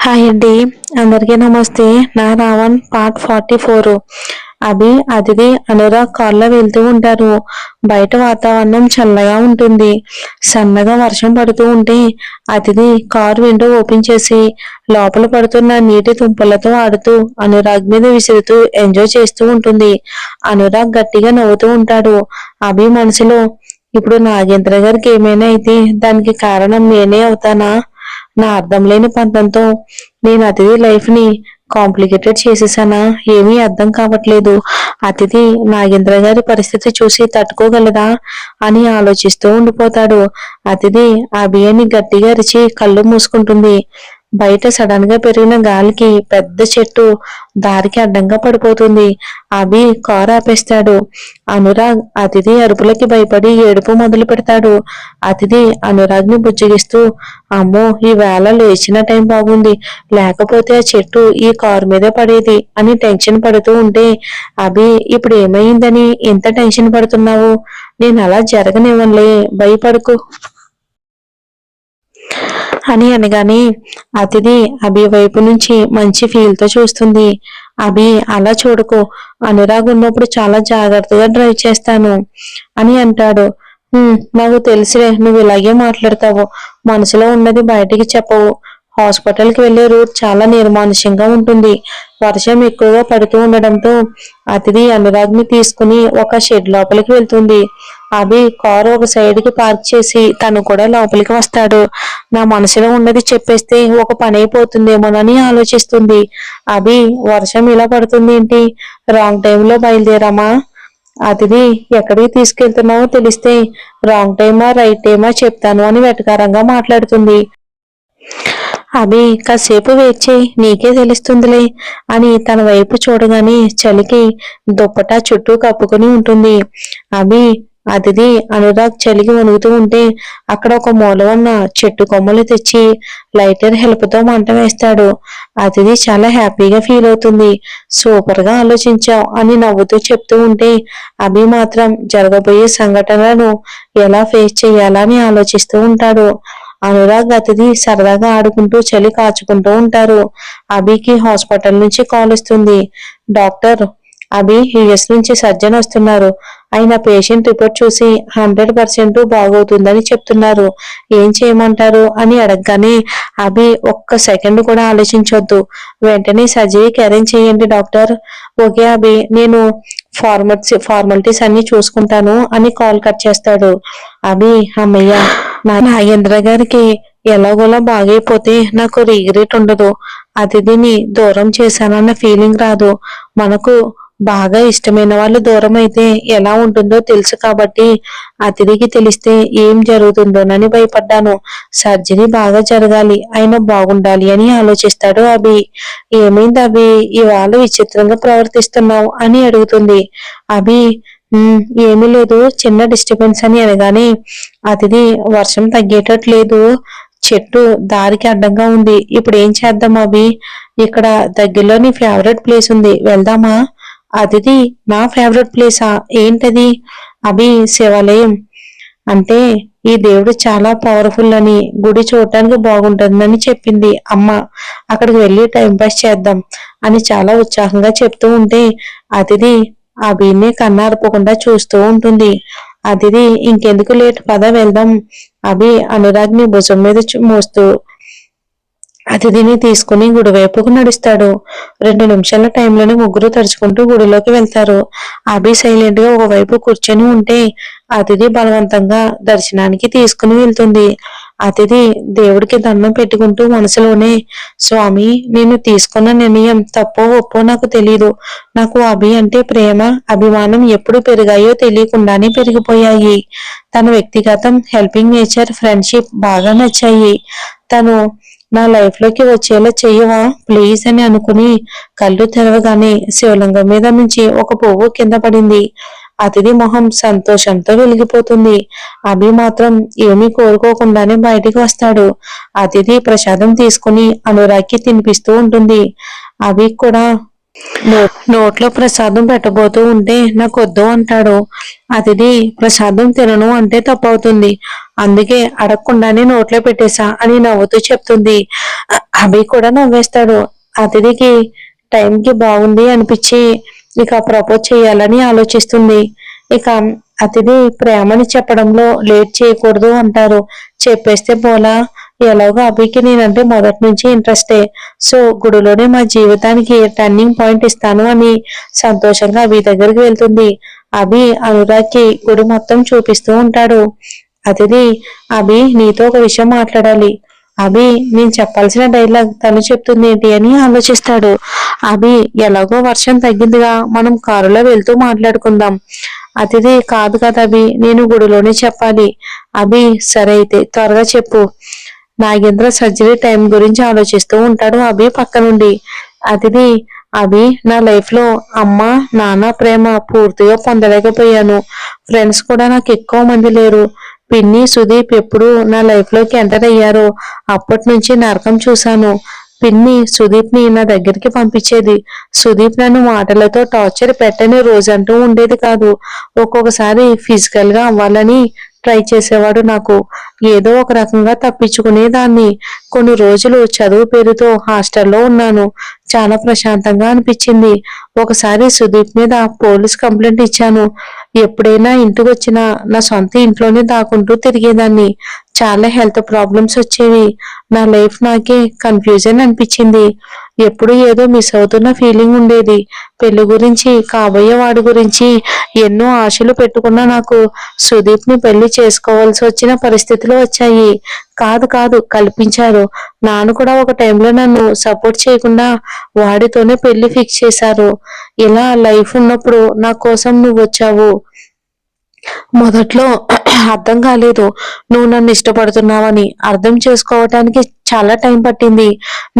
Hi అండి. అందరికీ నమస్తే. నా రావణ్ పార్ట్ 44. అదితి, అనురాగ్ కార్లో వెళ్తూ ఉంటారు. బయట వాతావరణం చల్లగా ఉంటుంది. సన్నగా వర్షం పడుతూ ఉంటే అతిథి కారు విండో ఓపెన్ చేసి లోపల పడుతున్న నీటి తుంపలతో ఆడుతూ అనురాగ్ మీద విసురుతూ ఎంజాయ్ చేస్తూ ఉంటుంది. అనురాగ్ గట్టిగా నవ్వుతూ ఉంటాడు. మనసులో, ఇప్పుడు నాగేంద్ర గారికి ఏమైనా అయితే దానికి కారణం నేనే అవుతానా? నా అర్థం లేని పంతంతో నేను అతిథి లైఫ్ ని కాంప్లికేటెడ్ చేసేసానా? ఏమీ అర్థం కావట్లేదు. అతిథి నాగేంద్ర గారి పరిస్థితి చూసి తట్టుకోగలదా అని ఆలోచిస్తూ ఉండిపోతాడు. అతిథి అభియని గట్టిగా అరిచి కళ్ళు మూసుకుంటుంది. బయట సడన్ గా పెరిగిన గాలికి పెద్ద చెట్టు దారికి అడ్డంగా పడిపోతుంది. కారు ఆపేస్తాడు. అనురాగ్ అతిథి అరుపులకి భయపడి ఏడుపు మొదలు పెడతాడు. అతిథి అనురాగ్ ని బుజ్జగిస్తూ, అమ్మో, ఈ వేళ లేచిన టైం బాగుంది, లేకపోతే ఆ చెట్టు ఈ కారు మీదే పడేది అని టెన్షన్ పడుతూ ఉంటే, ఇప్పుడు ఏమైందని ఎంత టెన్షన్ పడుతున్నావు? నేను అలా జరగనివ్వనులే, భయపడుకు అని అనగానే అతిథి వైపు నుంచి మంచి ఫీల్ తో చూస్తుంది. అలా చూడకు, అనురాగ్ ఉన్నప్పుడు చాలా జాగ్రత్తగా డ్రైవ్ చేస్తాను అని అంటాడు. నాకు తెలిసిలే, నువ్వు ఇలాగే మాట్లాడతావు, మనసులో ఉన్నది బయటికి చెప్పవు. హాస్పిటల్కి వెళ్లే రూట్ చాలా నిర్మానుష్యంగా ఉంటుంది. వర్షం ఎక్కువగా పడుతూ ఉండడంతో అతిథి అనురాగ్ ని తీసుకుని ఒక షెడ్ లోపలికి వెళ్తుంది. కారు ఒక సైడ్ కి పార్క్ చేసి తను కూడా లోపలికి వస్తాడు. నా మనసులో ఉన్నది చెప్పేస్తే ఒక పని అయిపోతుందేమోనని ఆలోచిస్తుంది. వర్షం ఇలా పడుతుంది ఏంటి? రాంగ్ టైంలో బయలుదేరామా? అతిథి, ఎక్కడికి తీసుకెళ్తున్నావో తెలిస్తే రాంగ్ టైమా రైట్ టైమా చెప్తాను అని వెటకారంగా మాట్లాడుతుంది. కాసేపు వెయిట్ చేయి, నీకే తెలుస్తుందిలే అని తన వైపు చూడగానే చలికి దుప్పటా చుట్టూ కప్పుకుని ఉంటుంది. అతిథి అనురాగ్ చలికి వణుకుతూ ఉంటే అక్కడ ఒక మూల ఉన్న చెట్టు కొమ్మలు తెచ్చి లైటర్ హెల్ప్ తో మంట వేస్తాడు. అతిథి చాలా హ్యాపీగా ఫీల్ అవుతుంది. సూపర్ గా ఆలోచించావు అని నవ్వుతూ చెప్తూ ఉంటే మాత్రం జరగబోయే సంఘటనలను ఎలా ఫేస్ చేయాలని ఆలోచిస్తూ ఉంటాడు. అనురాగ్ అతిథి సరదాగా ఆడుకుంటూ చలి కాచుకుంటూ ఉంటారు. అభికి హాస్పిటల్ నుంచి కాల్ వస్తుంది. డాక్టర్, యుఎస్ నుంచి సర్జన్ వస్తున్నారు. ఆయన పేషెంట్ రిపోర్ట్ చూసి 100% బాగవుతుందని చెప్తున్నారు. ఏం చేయమంటారు అని అడగగానే ఒక్క సెకండ్ కూడా ఆలోచించొద్దు, వెంటనే సర్జరీకి అరేంజ్ చేయండి డాక్టర్. ఓకే నేను ఫార్మాలిటీస్ అన్ని చూసుకుంటాను అని కాల్ కట్ చేస్తాడు. అమ్మయ్య, నాగేంద్ర గారికి ఎలాగోలా బాగైపోతే నాకు రిగ్రెట్ ఉండదు. అతిథిని దూరం చేశానన్న ఫీలింగ్ రాదు. మనకు బాగా ఇష్టమైన వాళ్ళు దూరం అయితే ఎలా ఉంటుందో తెలుసు కాబట్టి అతిథికి తెలిస్తే ఏం జరుగుతుందోనని భయపడ్డాను. సర్జరీ బాగా జరగాలి, అయినా బాగుండాలి అని ఆలోచిస్తాడు. ఏమైంది ఇవాళ విచిత్రంగా ప్రవర్తిస్తున్నావు అని అడుగుతుంది. ఏమీ లేదు, చిన్న డిస్టర్బెన్స్ అని అనగానే అతిథి, వర్షం తగ్గేటట్లేదు, చెట్టు దారికి అడ్డంగా ఉంది, ఇప్పుడు ఏం చేద్దాం? ఇక్కడ దగ్గరలో నీ ఫేవరెట్ ప్లేస్ ఉంది, వెళ్దామా? అతిథి, నా ఫేవరెట్ ప్లేసా? ఏంటది? శివాలయం. అంటే ఈ దేవుడు చాలా పవర్ఫుల్ అని, గుడి చూడటానికి బాగుంటుందని చెప్పింది అమ్మ. అక్కడికి వెళ్ళి టైం పాస్ చేద్దాం అని చాలా ఉత్సాహంగా చెప్తూ ఉంటే అతిథి అభినే కన్నార్పకుండా చూస్తూ ఉంటుంది. అతిథి, ఇంకెందుకు లేట్, పద వెళ్దాం. అనురాగ్ ని భుజం మీద మోస్తూ అతిథిని తీసుకుని గుడి వైపుకు నడుస్తాడు. 2 నిమిషాల టైంలోనే ముగ్గురు తడుచుకుంటూ గుడిలోకి వెళ్తారు. సైలెంట్ గా ఒకవైపు కూర్చొని ఉంటే అతిథి బలవంతంగా దర్శనానికి తీసుకుని వెళ్తుంది. అతిథి దేవుడికి దండం పెట్టుకుంటూ మనసులోనే, స్వామి, నేను తీసుకున్న నిర్ణయం తప్పో ఒప్పో నాకు తెలీదు. నాకు అంటే ప్రేమ, అభిమానం ఎప్పుడు పెరిగాయో తెలియకుండానే పెరిగిపోయాయి. తన వ్యక్తిగతం, హెల్పింగ్ నేచర్, ఫ్రెండ్షిప్ బాగా నచ్చాయి. తను నా లైఫ్ లోకి వచ్చేలా చెయ్యవా ప్లీజ్ అని అనుకుని కళ్ళు తెరవగానే శివలింగం మీద నుంచి ఒక పువ్వు కింద పడింది. అతిథి మొహం సంతోషంతో వెలిగిపోతుంది. మాత్రం ఏమీ కోరుకోకుండానే బయటికి వస్తాడు. అతిథి ప్రసాదం తీసుకుని అనురాగ్కి తినిపిస్తూ ఉంటుంది. కూడా నోట్లో ప్రసాదం పెట్టబోతూ ఉంటే నాకు వద్దు అంటాడు. అతిథి ప్రసాదం తినను అంటే తప్పవుతుంది, అందుకే అడగకుండానే నోట్లో పెట్టేశా అని నవ్వుతూ చెప్తుంది. అభి కూడా నవ్వేస్తాడు. అతిథికి టైంకి బాగుంది అనిపించి ఇక ప్రపోజ్ చేయాలని ఆలోచిస్తుంది. ఇక అతిథి ప్రేమని చెప్పడంలో లేట్ చేయకూడదు అంటారు. చెప్పేస్తే పోలా, ఎలాగో అభికి నేనంటే మొదటి నుంచి ఇంట్రెస్టే, సో గుడిలోనే మా జీవితానికి టర్నింగ్ పాయింట్ ఇస్తాను అని సంతోషంగా అభి దగ్గరికి వెళ్తుంది. అభి అనురాగ్కి గుడి మొత్తం చూపిస్తూ ఉంటాడు. అతిథి, అభి నీతో ఒక విషయం మాట్లాడాలి. అభి నేను చెప్పాల్సిన డైలాగ్ తను చెప్తుంది ఏంటి అని ఆలోచిస్తాడు. అభి, ఎలాగో వర్షం తగ్గిందిగా, మనం కారులో వెళ్తూ మాట్లాడుకుందాం. అతిథి, కాదు కదా అభి, నేను గుడిలోనే చెప్పాలి. అభి, సరే అయితే త్వరగా చెప్పు. నాగేంద్ర సర్జరీ టైం గురించి ఆలోచిస్తూ ఉంటాడు అభి పక్క నుండి. అతిథి, అభి నా లైఫ్ లో అమ్మ నాన్న ప్రేమ పూర్తిగా పొందలేకపోయాను. ఫ్రెండ్స్ కూడా నాకు ఎక్కువ మంది లేరు. పిన్ని సుదీప్ ఎప్పుడు నా లైఫ్ లోకి ఎంటర్ అయ్యారో అప్పటి నుంచి నరకం చూశాను. పిన్ని సుదీప్ ని నా దగ్గరికి పంపించేది. సుదీప్ నన్ను మాటలతో టార్చర్ పెట్టని రోజంటూ ఉండేది కాదు. ఒక్కొక్కసారి ఫిజికల్ గా అవ్వాలని ట్రై చేసేవాడు. నాకు ఏదో ఒక రకంగా తప్పించుకునేదాన్ని. కొన్ని రోజులు చదువు పేరుతో హాస్టల్లో ఉన్నాను. చాలా ప్రశాంతంగా అనిపించింది. ఒకసారి సుదీప్ మీద పోలీస్ కంప్లైంట్ ఇచ్చాను. ఎప్పుడైనా ఇంటికి వచ్చినా నా సొంత ఇంట్లోనే దాక్కుంటూ తిరిగేదాన్ని. చాలా హెల్త్ ప్రాబ్లమ్స్ వచ్చేవి. నా లైఫ్ నాకే కన్ఫ్యూజన్ అనిపించింది. ఎప్పుడు ఏదో మిస్ అవుతున్న ఫీలింగ్ ఉండేది. పెళ్లి గురించి, కాబోయే వాడి గురించి ఎన్నో ఆశలు పెట్టుకున్నా నాకు సుదీప్ ని పెళ్లి చేసుకోవాల్సి వచ్చిన పరిస్థితులు వచ్చాయి. కాదు కాదు కల్పించారు. నాన్న కూడా ఒక టైంలో నన్ను సపోర్ట్ చేయకుండా వాడితోనే పెళ్లి ఫిక్స్ చేశారు. ఇలా లైఫ్ ఉన్నప్పుడు నా కోసం నువ్వు వచ్చావు. మొదట్లో అర్థం కాలేదు. నువ్వు నన్ను ఇష్టపడుతున్నావని అర్థం చేసుకోవటానికి చాలా టైం పట్టింది.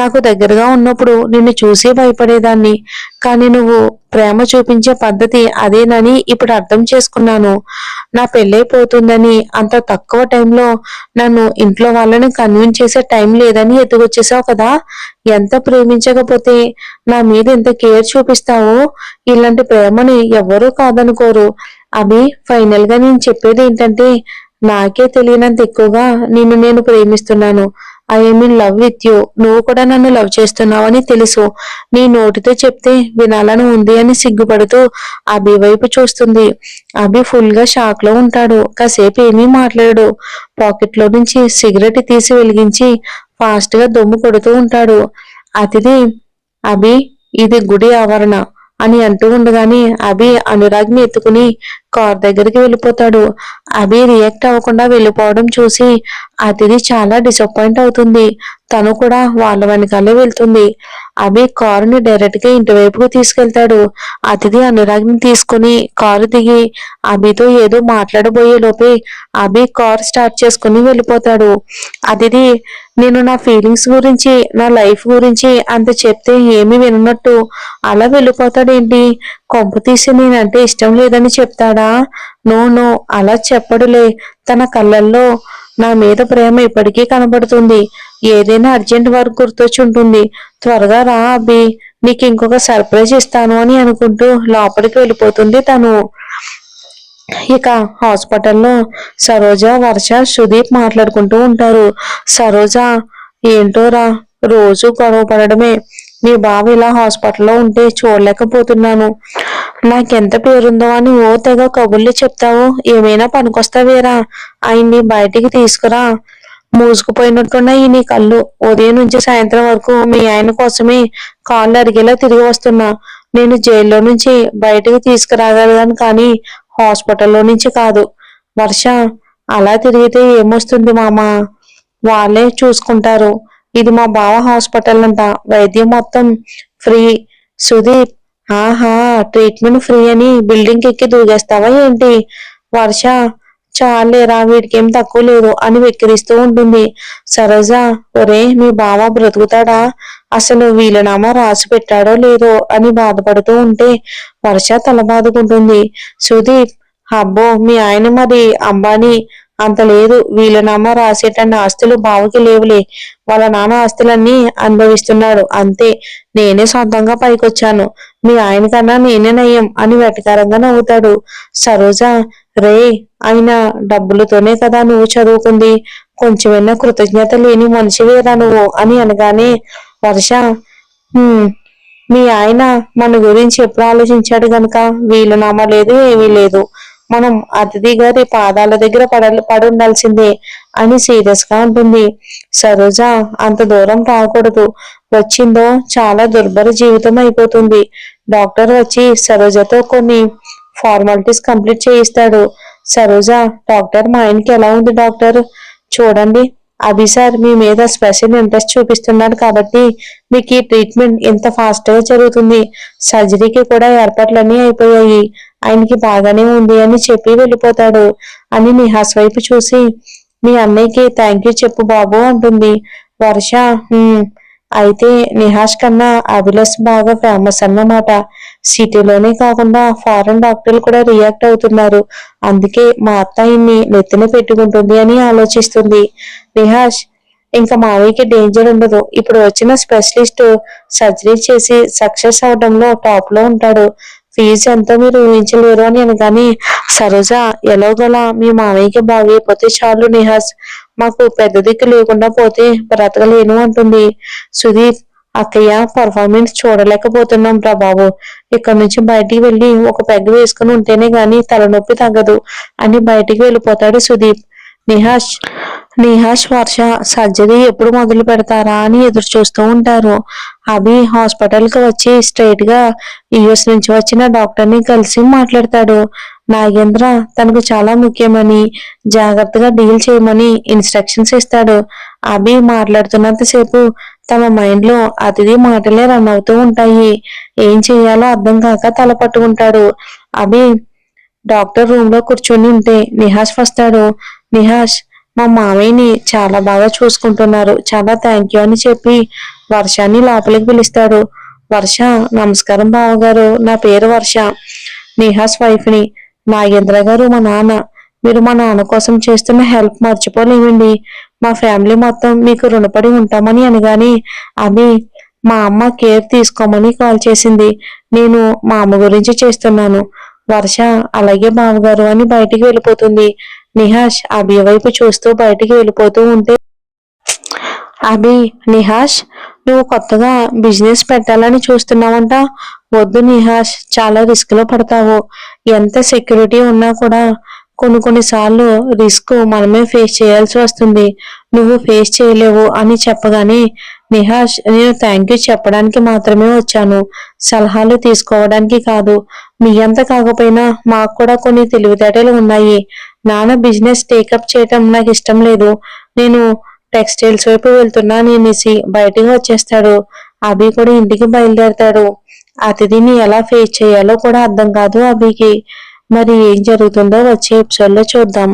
నాకు దగ్గరగా ఉన్నప్పుడు నిన్ను చూసి భయపడేదాన్ని. కానీ నువ్వు ప్రేమ చూపించే పద్ధతి అదేనని ఇప్పుడు అర్థం చేసుకున్నాను. నా పెళ్ళైపోతుందని అంత తక్కువ టైంలో నన్ను ఇంట్లో వాళ్ళని కన్విన్స్ చేసే టైం లేదని ఎత్తుకొచ్చేసావు కదా. ఎంత ప్రేమించకపోతే నా మీద ఎంత కేర్ చూపిస్తావో. ఇలాంటి ప్రేమని ఎవ్వరూ కాదనుకోరు. అభి, ఫైనల్ గా నేను చెప్పేది ఏంటంటే నాకే తెలియనంత ఎక్కువగా నిన్ను నేను ప్రేమిస్తున్నాను. I'm in love with you. నువ్వు కూడా నన్ను లవ్ చేస్తున్నావని తెలుసు. నీ నోటితో చెప్తే వినాలని ఉంది అని సిగ్గుపడుతూ అభి వైపు చూస్తుంది. అభి ఫుల్ గా షాక్ లో ఉంటాడు. కాసేపు ఏమీ మాట్లాడు. పాకెట్ లో నుంచి సిగరెట్ తీసి వెలిగించి ఫాస్ట్ గా దొమ్ము కొడుతూ ఉంటాడు. అతిథి, అభి ఇది గుడి ఆవరణ అని అంటూ ఉండగానే అభి అనురాగ్ని ఎత్తుకుని కార్ దగ్గరికి వెళ్ళిపోతాడు. అభి రియాక్ట్ అవ్వకుండా వెళ్ళిపోవడం చూసి అతిథి చాలా డిసప్పాయింట్ అవుతుంది. తను కూడా వాళ్ళ వెనకాలే వెళ్తుంది. అభి కారుని డైరెక్ట్ గా ఇంటి వైపుకు తీసుకెళ్తాడు. అతిథి అనురాగ్ని తీసుకుని కారు దిగి అభితో ఏదో మాట్లాడబోయే లోపే అభి కార్ స్టార్ట్ చేసుకుని వెళ్ళిపోతాడు. అతిథి, నేను నా ఫీలింగ్స్ గురించి, నా లైఫ్ గురించి అంత చెప్తే ఏమీ వినట్టు అలా వెళ్ళిపోతాడేంటి? కొంప తీసి నేనంటే ఇష్టం లేదని చెప్తాడా? నో నో, అలా చెప్పడులే. తన కళ్ళల్లో నా మీద ప్రేమ ఇప్పటికీ కనబడుతుంది. ఏదైనా అర్జెంట్ వర్క్ గుర్తొచ్చి ఉంటుంది. త్వరగా రా అబ్బి, నీకు ఇంకొక సర్ప్రైజ్ ఇస్తాను అని అనుకుంటూ లోపలికి వెళ్ళిపోతుంది తను. ఇక హాస్పిటల్లో సరోజ, వర్ష, సుదీప్ మాట్లాడుకుంటూ ఉంటారు. సరోజ, ఏంటోరా రోజు గొడవ పడడమే. మీ బావ ఇలా హాస్పిటల్లో ఉంటే చూడలేకపోతున్నాను. నాకెంత పేరుందో అని ఓ తెగ కబుర్లు చెప్తావు. ఏమైనా పనికొస్తావేరా? ఆయన్ని బయటికి తీసుకురా. మూసుకుపోయినట్టున్నాయి నీ కళ్ళు. ఉదయం నుంచి సాయంత్రం వరకు మీ ఆయన కోసమే కాళ్ళు అరిగేలా తిరిగి వస్తున్నా. నేను జైల్లో నుంచి బయటకు తీసుకురాగలను కానీ హాస్పిటల్లో నుంచి కాదు. వర్ష, అలా తిరిగితే ఏమొస్తుంది మామా? వాళ్ళే చూసుకుంటారు. ఇది మా బావ హాస్పిటల్ అంట, వైద్యం మొత్తం ఫ్రీ. సుదీప్, ఆహా, ట్రీట్మెంట్ ఫ్రీ అని బిల్డింగ్ ఎక్కి దూకేస్తావా ఏంటి? వర్ష, చాలేరా వీడికేం తక్కువ లేదు అని వెక్కిరిస్తూ ఉంటుంది. సరోజ, ఒరే మీ బావ బ్రతుకుతాడా? అసలు వీలునామా రాసి పెట్టాడో లేదో అని బాధపడుతూ ఉంటే వర్ష తల బాదుకుంటుంది. సుదీప్, అబ్బో మీ ఆయన మరి అంబానీ అంత లేదు, వీళ్ళ నాన్న రాసేటన్న ఆస్తులు బావకి లేవులే. వాళ్ళ నాన్న ఆస్తులన్నీ అనుభవిస్తున్నాడు అంతే. నేనే సొంతంగా పైకొచ్చాను. మీ ఆయన కన్నా నేనే నయ్యం అని వెటకారంగా నవ్వుతాడు. సరోజ, రే, ఆయన డబ్బులతోనే కదా నువ్వు చదువుకుంది, కొంచెమైనా కృతజ్ఞత లేని మనిషివేరా నువ్వు అని అనగానే వర్ష, మీ ఆయన మన గురించి ఎప్పుడు ఆలోచించాడు గనక వీళ్ళు నమ్మలేదు, ఏమీ లేదు. మనం అతిథి గారి పాదాల దగ్గర పడి ఉండాల్సిందే అని సీరియస్ గా ఉంటుంది. సరోజ, అంత దూరం రాకూడదు. వచ్చిందో చాలా దుర్భర జీవితం అయిపోతుంది. డాక్టర్ వచ్చి సరోజతో కొన్ని ఫార్మాలిటీస్ కంప్లీట్ చేయిస్తాడు. సరోజ, డాక్టర్, మా ఆయనకి ఎలా ఉంది డాక్టర్? చూడండి, అభి సార్ మీ మీద స్పెషల్ ఇంట్రెస్ట్ చూపిస్తున్నాడు కాబట్టి మీకు ఈ ట్రీట్మెంట్ ఎంత ఫాస్ట్ గా జరుగుతుంది. సర్జరీకి కూడా ఏర్పాట్లన్నీ అయిపోయాయి. ఆయనకి బాగానే ఉంది అని చెప్పి వెళ్ళిపోతాడు. అని నిహాస్ వైపు చూసి, మీ అన్నయ్యకి థ్యాంక్ యూ చెప్పు బాబు అంటుంది. వర్ష, అయితే నిహాష్ కన్నా అభిలాష్ బాగా ఫేమస్ అన్నమాట. సిటీలోనే కాకుండా ఫారెన్ డాక్టర్లు కూడా రియాక్ట్ అవుతున్నారు. అందుకే మా అత్త ఆయన్ని నెత్తిన పెట్టుకుంటుంది అని ఆలోచిస్తుంది. నిహాష్, ఇంకా మావయ్యకి డేంజర్ ఉండదు. ఇప్పుడు వచ్చిన స్పెషలిస్ట్ సర్జరీ చేసి సక్సెస్ అవడంలో టాప్ లో ఉంటాడు. ఫీజు ఎంతో మీరు ఊహించలేరు అని అనగానే సరోజ, ఎలాగోలా మీ మావయ్యకి బాగైపోతే చాలు నిహాస్, మాకు పెద్ద దిక్కు లేకుండా పోతే బ్రతకలేను అంటుంది. సుదీప్, అక్కయ్య పర్ఫార్మెన్స్ చూడలేకపోతున్నాం రా బాబు. ఇక్కడ నుంచి బయటికి వెళ్ళి ఒక పెగ్ వేసుకుని ఉంటేనే గాని తలనొప్పి తగ్గదు అని బయటికి వెళ్ళిపోతాడు సుదీప్. నిహాష్ వర్ష సర్జరీ ఎప్పుడు మొదలు పెడతారా అని ఎదురు చూస్తూ ఉంటారు. అభి హాస్పిటల్ కి వచ్చి స్ట్రైట్ గా యుఎస్ నుంచి వచ్చిన డాక్టర్ ని కలిసి మాట్లాడతాడు. నాగేంద్ర తనకు చాలా ముఖ్యమని, జాగ్రత్తగా డీల్ చేయమని ఇన్స్ట్రక్షన్స్ ఇస్తాడు. అభి మాట్లాడుతున్నంతసేపు తమ మైండ్ లో అతిథి మాటలే రన్ అవుతూ ఉంటాయి. ఏం చెయ్యాలో అర్థం కాక తల పట్టుకుంటాడు. అభి డాక్టర్ రూమ్ లో కూర్చొని ఉంటే నిహాష్ వస్తాడు. నిహాష్, మా మామయ్యని చాలా బాగా చూసుకుంటున్నారు, చాలా థ్యాంక్ యూ అని చెప్పి వర్షాన్ని లోపలికి పిలుస్తాడు. వర్ష, నమస్కారం బావగారు, నా పేరు వర్ష, నిహాష్ వైఫ్ ని. నాగేంద్ర గారు మా నాన్న. మీరు మా నాన్న కోసం చేస్తున్న హెల్ప్ మర్చిపోలేమండి. మా ఫ్యామిలీ మొత్తం మీకు రుణపడి ఉంటామని అనగానే అభి, మా అమ్మ కేర్ తీసుకోమని కాల్ చేసింది. నేను మా అమ్మ గురించి చేస్తున్నాను. వర్ష, అలాగే బావగారు అని బయటికి వెళ్ళిపోతుంది. నిహాష్ అభి వైపు చూస్తూ బయటికి వెళ్ళిపోతూ ఉంటే, అభి, నిహాష్, నువ్వు కొత్తగా బిజినెస్ పెట్టాలని చూస్తున్నావంట. వద్దు నిహాష్, చాలా రిస్క్ లో పడతావు. ఎంత సెక్యూరిటీ ఉన్నా కూడా కొన్నిసార్లు రిస్క్ మనమే ఫేస్ చేయాల్సి వస్తుంది. నువ్వు ఫేస్ చేయలేవు అని చెప్పగానే నిహాష్, నేను థ్యాంక్ యూ చెప్పడానికి మాత్రమే వచ్చాను, సలహాలు తీసుకోవడానికి కాదు. మీ అంత కాకపోయినా మాకు కూడా కొన్ని తెలివితేటలు ఉన్నాయి. నాన్న బిజినెస్ టేకప్ చేయటం నాకు ఇష్టం లేదు. నేను టెక్స్టైల్స్ వైపు వెళ్తున్నాను అనేసి బయటికి వచ్చేస్తాడు. అభి కూడా ఇంటికి బయలుదేరతాడు. అతిథిని ఎలా ఫేస్ చేయాలో కూడా అర్థం కాదు అభికి. మరి ఏం జరుగుతుందో వచ్చే ఎపిసోడ్ లో చూద్దాం.